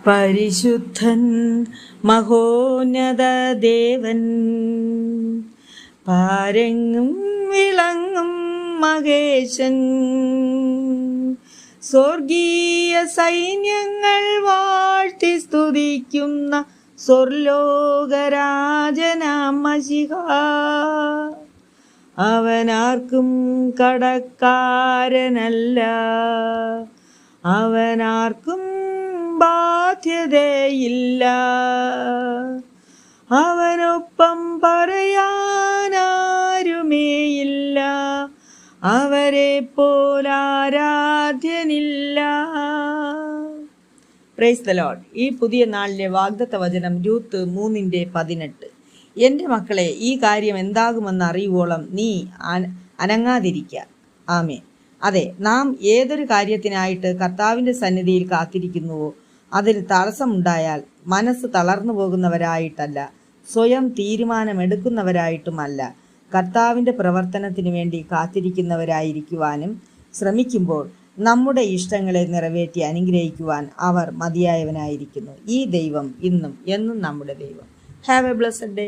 പരിശുദ്ധൻ മഹോന്നത ദേവൻ, പാരെങ്ങും വിളങ്ങും മഹേശൻ, സ്വർഗീയ സൈന്യങ്ങൾ വാഴ്ത്തി സ്തുതിക്കുന്ന സ്വർലോകരാജനാം മശിഹാ. അവനാർക്കും കടക്കാരനല്ല, അവനാർക്കും ബാധ്യതയില്ല, അവനൊപ്പം പറയാനാരുമേയില്ല, അവരെ പോലാരാധ്യനില്ല. Praise the Lord. ഈ പുതിയ നാളിലെ വാഗ്ദത്ത വചനം രൂത്ത് 3:18. എൻ്റെ മക്കളെ, ഈ കാര്യം എന്താകുമെന്ന് അറിയുവോളം നീ അനങ്ങാതിരിക്ക. ആമേൻ. അതെ, നാം ഏതൊരു കാര്യത്തിനായിട്ട് കർത്താവിൻ്റെ സന്നിധിയിൽ കാത്തിരിക്കുന്നുവോ അതിൽ തടസ്സമുണ്ടായാൽ മനസ്സ് തളർന്നു പോകുന്നവരായിട്ടല്ല, സ്വയം തീരുമാനമെടുക്കുന്നവരായിട്ടുമല്ല, കർത്താവിൻ്റെ പ്രവർത്തനത്തിന് വേണ്ടി കാത്തിരിക്കുന്നവരായിരിക്കുവാനും ശ്രമിക്കുമ്പോൾ നമ്മുടെ ഇഷ്ടങ്ങളെ നിറവേറ്റി അനുഗ്രഹിക്കുവാൻ അവർ മതിയായവനായിരിക്കുന്നു. ഈ ദൈവം ഇന്നും എന്നും നമ്മുടെ ദൈവം. Have A blessed day.